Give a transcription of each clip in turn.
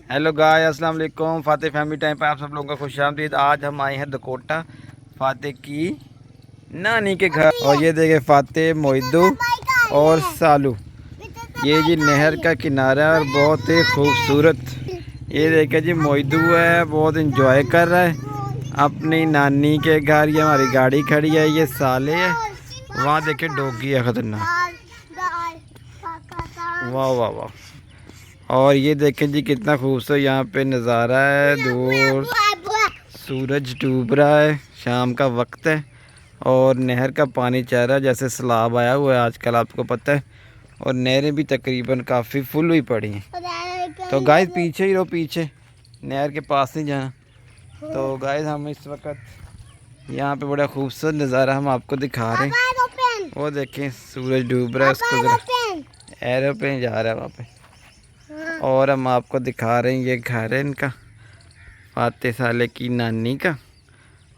Hello गाय, अस्सलाम वालेकुम। फ़ाते family time पर आप सब लोगों का खुशामदीद। आज हम आए हैं दकोटा फ़ाते की नानी के घर। और ये देखे फ़ाते, मोइदू और सालू। ये जी नहर का किनारा और बहुत ही खूबसूरत। ये देखे जी मोइदू है, बहुत इंजॉय कर रहा है अपनी नानी के घर। ये हमारी गाड़ी खड़ी है, ये साले है। वहाँ देखे डोगी है खतरनाक। वाह वाह वाह। और ये देखें जी कितना खूबसूरत यहाँ पे नज़ारा है। दूर सूरज डूब रहा है, शाम का वक्त है और नहर का पानी चल रहा है जैसे सैलाब आया हुआ है आजकल, आपको पता है। और नहरें भी तकरीबन काफ़ी फुल हुई पड़ी हैं। तो गाइस पीछे ही रहो, पीछे नहर के पास नहीं जाना। तो गाइस हम इस वक्त यहाँ पे बड़ा खूबसूरत नज़ारा हम आपको दिखा रहे हैं। वो देखें सूरज डूब रहा है, उसको एरोप्लेन जा रहा है वहाँ पे। और हम आपको दिखा रहे हैं ये घर है इनका, फ़ाते साले की नानी का।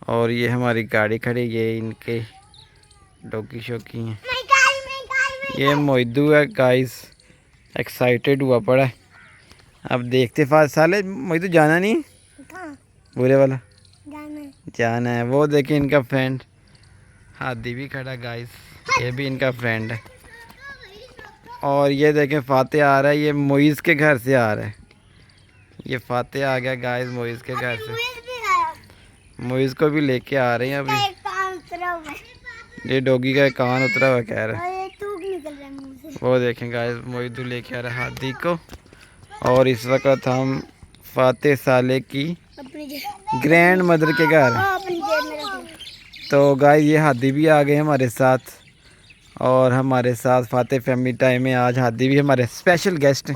और ये हमारी गाड़ी खड़ी, ये इनके डोगी शोकी हैं। ये मोइदू है गाइस, एक्साइटेड हुआ पड़ा है। अब देखते फ़ाते साले। मोइदू जाना नहीं बुरे वाला जाना है। वो देखिए इनका फ्रेंड हादी भी खड़ा गाइस, ये भी इनका फ्रेंड है। और ये देखें फ़ाते आ रहा है, ये मोइज़ के घर से आ रहा है। ये फ़ाते आ गया गाइस मोइज़ के घर से। मोइज़ को भी लेके आ रहे हैं अभी। ये डॉगी का कान उतरा हुआ कह रहा है। वो देखें गाइस मोइज़ लेके आ रहा है हादी को। और इस वक्त हम फ़ाते साले की ग्रैंड मदर के घर। तो गाइस ये हादी भी आ गए हमारे साथ। और हमारे साथ फ़ाते फैमिली टाइम में आज हादी भी हमारे स्पेशल गेस्ट हैं।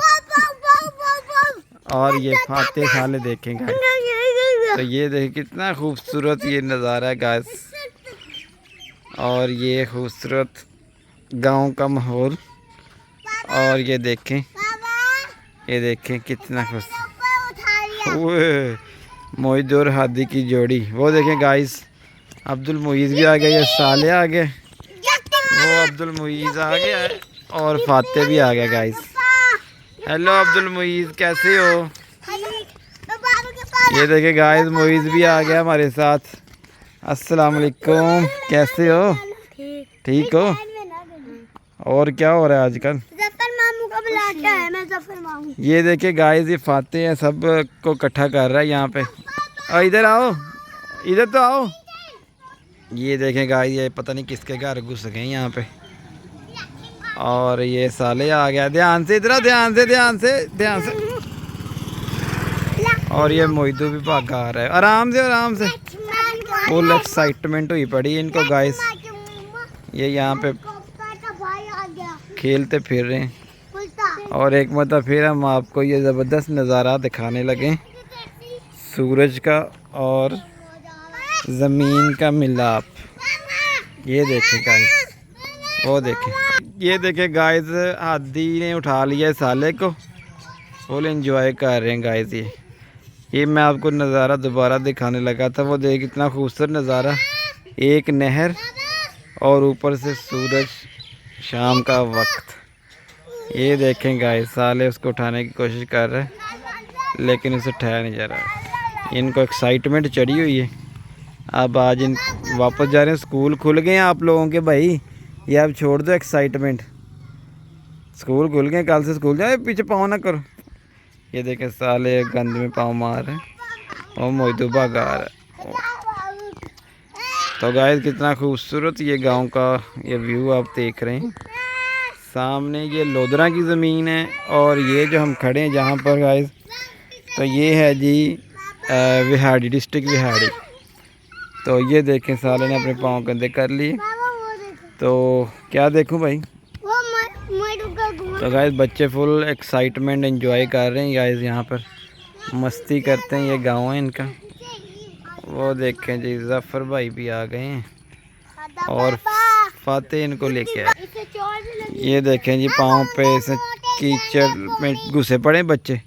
और ये फ़ाते साले देखेंगे। तो ये देखिए कितना खूबसूरत ये नज़ारा है गाइस। और ये खूबसूरत गांव का माहौल। और ये देखें कितना खूबसूरत मोइद और हादी की जोड़ी। वो देखें गाइस अब्दुल मुईज़ भी आ गया, ये साले आ गए, वो अब्दुल मुईज़ आ गया है और फ़ाते भी आ गया गाइस। हेलो अब्दुल मुईज़, कैसे हो? ये देखे गाइस मुईज़ भी आ गया हमारे साथ। अस्सलाम वालेकुम, कैसे हो? ठीक हो? और क्या हो रहा है आजकल? ये देखे गाइस ये फ़ाते हैं, सब को इकट्ठा कर रहा है यहाँ पे। और इधर आओ, इधर तो आओ। ये देखें गाइस ये पता नहीं किसके घर घुस गए यहाँ पे। और ये साले आ गया, ध्यान से इधर, ध्यान से। और ये मोइदू भी भागा आ रहा है, आराम से। फुल एक्साइटमेंट हुई पड़ी इनको गाइस। ये यहाँ पे खेलते फिर रहे हैं। और एक मतलब फिर हम आपको ये ज़बरदस्त नज़ारा दिखाने लगे, सूरज का और ज़मीन का मिलाप। ये देखें गाइस, वो देखें, ये देखें गाइस हादी ने उठा लिया साले को, फुल एंजॉय कर रहे हैं गाइस। ये मैं आपको नज़ारा दोबारा दिखाने लगा था। वो देख कितना खूबसूरत नज़ारा, एक नहर और ऊपर से सूरज, शाम का वक्त। ये देखें गाइस साले उसको उठाने की कोशिश कर रहे हैं लेकिन उसे उठाया नहीं जा रहा। इनको एक्साइटमेंट चढ़ी हुई है। अब आज इन वापस जा रहे हैं, स्कूल खुल गए हैं आप लोगों के भाई। ये अब छोड़ दो एक्साइटमेंट, स्कूल खुल गए, कल से स्कूल जाए। पीछे पाँव ना करो। ये देखें साले गंद में पाँव मार रहे हैं और मोइदू भागा रहा है। तो गाइस कितना खूबसूरत ये गांव का ये व्यू आप देख रहे हैं। सामने ये लोधरा की ज़मीन है और ये जो हम खड़े हैं जहाँ पर गाइस, तो ये है जी विहाड़ी, डिस्ट्रिक्ट विहाड़ी। तो ये देखें साले ने अपने पाँव गंदे कर लिए। तो क्या देखूं भाई। तो गाइस बच्चे फुल एक्साइटमेंट एंजॉय कर रहे हैं गाइस, यहाँ पर मस्ती करते हैं। ये गांव है इनका। वो देखें जी जफ़र भाई भी आ गए हैं और फ़ाते इनको लेके आए। ये देखें जी पाँव पे से कीचड़ में घुसे पड़े बच्चे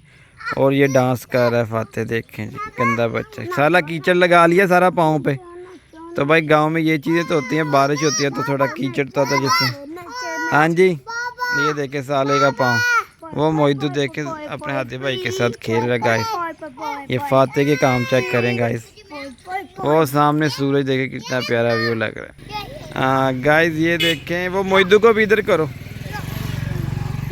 और ये डांस कर रहा है फ़ाते। देखें जी गंदा बच्चा, साला कीचड़ लगा लिया सारा पाँव पे। तो भाई गांव में ये चीज़ें तो होती हैं, बारिश होती है तो थोड़ा कीचड़ तो आता है जिससे। हाँ जी, ये देखे साले का पाँव। वो मोहिदू देखे अपने हाथी भाई के साथ खेल रहा है गाइस। ये फाते के काम चेक करें गाइस। वो सामने सूरज देखे कितना प्यारा व्यू लग रहा है। हाँ गाइस ये देखें, वो मोहिदू को भी इधर करो।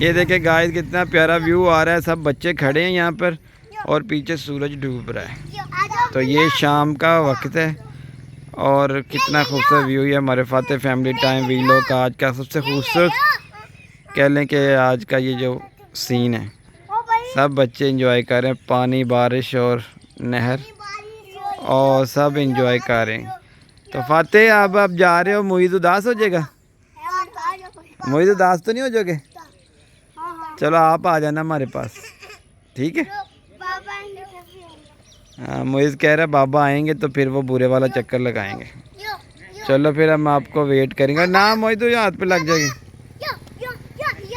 ये देखें गाइस कितना प्यारा व्यू आ रहा है। सब बच्चे खड़े हैं यहाँ पर और पीछे सूरज डूब रहा है। तो ये शाम का वक्त है और कितना खूबसूरत व्यू है। हमारे फाते फैमिली टाइम वीलॉग का आज का सबसे खूबसूरत कह लें कि आज का ये जो सीन है। सब बच्चे एंजॉय कर रहे हैं, पानी, बारिश और नहर, और सब एंजॉय कर रहे हैं। तो फाते आप जा रहे हो, मोहित उदास हो जाएगा? मोहित उदास तो नहीं हो जाओगे? चलो आप आ जाना हमारे पास, ठीक है? हाँ मोहित कह रहा है बाबा आएंगे तो फिर वो बुरे वाला चक्कर लगाएंगे। चलो फिर हम आपको वेट करेंगे ना। मोहित तो हाथ पे लग जाएगी।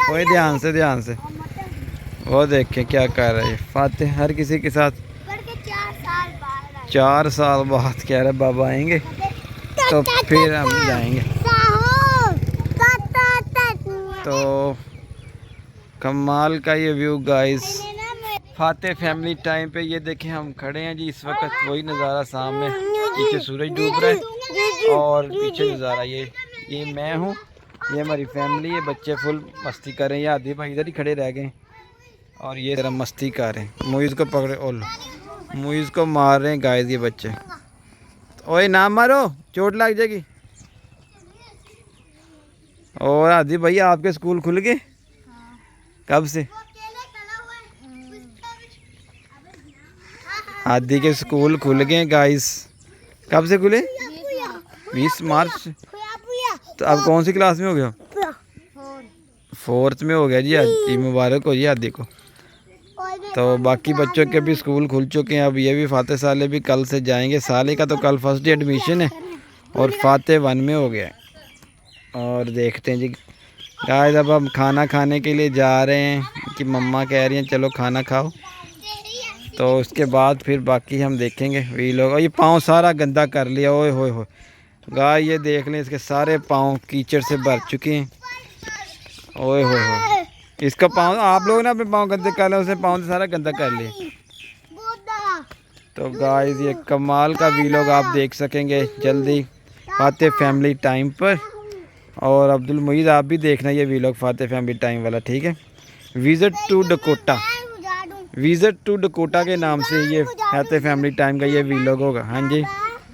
वही ध्यान से वो देखें क्या कर रहे हैं फाते हर किसी के साथ। 4 साल बाद कह रहे बाबा आएंगे तो फिर हम जाएंगे। तो कमाल का ये व्यू गाइस फाते फैमिली टाइम पे। ये देखें हम खड़े हैं जी इस वक्त, वही नज़ारा सामने, पीछे सूरज डूब रहा है और पीछे नज़ारा ये मैं हूँ, ये हमारी फैमिली है। बच्चे फुल मस्ती कर रहे हैं। आदि भाई इधर ही खड़े रह गए और ये तरह मस्ती कर रहे हैं। मुइज़ को पकड़े और मुइज़ को मार रहे हैं गाइस ये बच्चे। ओए ना मारो, चोट लग जाएगी। और आदि भाई आपके स्कूल खुल गए? कब से? आदि के स्कूल खुल गए गाइस। कब से खुले? 20 मार्च। तो अब कौन सी क्लास में हो गया? 4th में हो गया जी। आदि मुबारक हो जी आदि को। तो बाकी बच्चों के भी स्कूल खुल चुके हैं। अब ये भी फाते साले भी कल से जाएंगे। साले का तो कल फर्स्ट डे एडमिशन है और फाते 1 में हो गया है। और देखते हैं जी गाइस, अब हम खाना खाने के लिए जा रहे हैं कि मम्मा कह रही हैं चलो खाना खाओ। तो उसके बाद फिर बाकी हम देखेंगे वीलॉग। और ये पाँव सारा गंदा कर लिया। ओए होए हो गाय, ये देख लें इसके सारे पाँव कीचड़ से भर चुके हैं। ओए होए हो, इसका पाँव आप लोग ना अपने पाँव गंदे कर लें, उसने पाँव से सारा गंदा कर लिया। तो गाइस ये कमाल का वीलॉग आप देख सकेंगे जल्दी फाते फैमिली टाइम पर। और अब्दुल मुईद आप भी देखना ये वीलॉग फाते फैमिली टाइम वाला, ठीक है? विज़िट टू डकोटा के नाम से ये फाते फैमिली टाइम का ये वीलॉग होगा। हाँ जी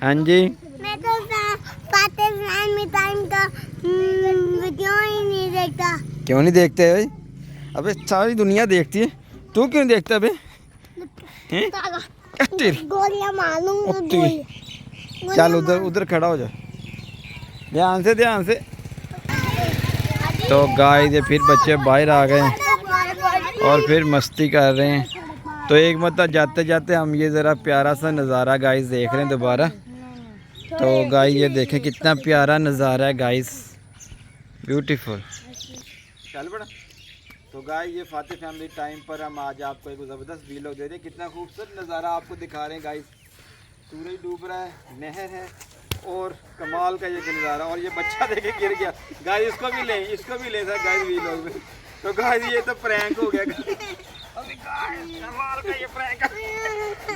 हाँ जी। मैं तो फाते फैमिली टाइम का वीडियो ही नहीं देखता। क्यों नहीं देखते भाई? अबे सारी दुनिया देखती है, तू क्यों देखता बे? गोलियां मारूंगा। चल उधर खड़ा हो जा, ध्यान से। तो गाइस ये फिर बच्चे बाहर आ गए और फिर मस्ती कर रहे हैं। तो एक मतलब जाते जाते हम ये ज़रा प्यारा सा नज़ारा गाइस देख रहे हैं दोबारा। तो गाइस ये देखें कितना प्यारा नज़ारा है गाइस, ब्यूटीफुल। चल बड़ा। तो गाइस ये फाते फैमिली टाइम पर हम आज आपको एक ज़बरदस्त वीलॉग दे रहे हैं। कितना खूबसूरत नज़ारा आपको दिखा रहे हैं गाइस। सूरज डूब रहा है, नहर है और कमाल का ये नज़ारा। और ये बच्चा देखे गिर गया गाइस, इसको भी ले सर गाइस वीलॉग में। तो गाइस ये तो प्रैंक हो गया कमाल का ये प्रैंक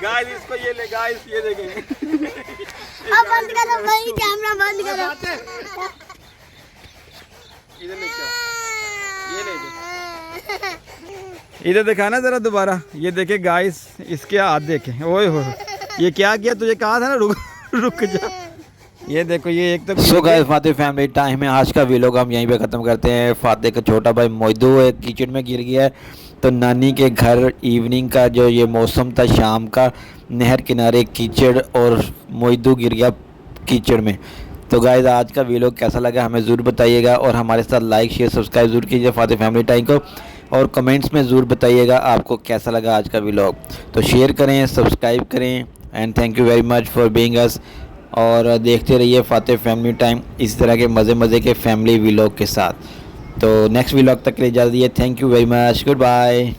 गाइस। इसको ये ले गाइस, ये देखेंगे। अब बंद करो भाई, कैमरा बंद करो। इधर लेके ये ले जा, इधर दिखाना ज़रा दोबारा। ये देखे गाइस, इसके हाथ देखे। ओए हो, ये क्या किया? तुझे कहा था ना रुक जा। ये देखो ये एक तो सो गाइस फाते फैमिली टाइम में आज का वीलॉग हम यहीं पे ख़त्म करते हैं। फाते का छोटा भाई मोहिदू एक कीचड़ में गिर गया है, तो नानी के घर इवनिंग का जो ये मौसम था शाम का, नहर किनारे कीचड़ और मोहिदू गिर गया कीचड़ में। तो गाइस आज का वीलॉग कैसा लगा हमें ज़रूर बताइएगा और हमारे साथ लाइक शेयर सब्सक्राइब ज़रूर कीजिए फाते फैमिली टाइम को, और कमेंट्स में ज़रूर बताइएगा आपको कैसा लगा आज का वीलॉग। तो शेयर करें, सब्सक्राइब करें and thank you very much for being us. और देखते रहिए फाते फैमिली टाइम इस तरह के मज़े के फैमिली वीलॉग के साथ। तो नेक्स्ट वीलॉग तक के लिए इजाज़त दीजिए। Thank you very much, good bye.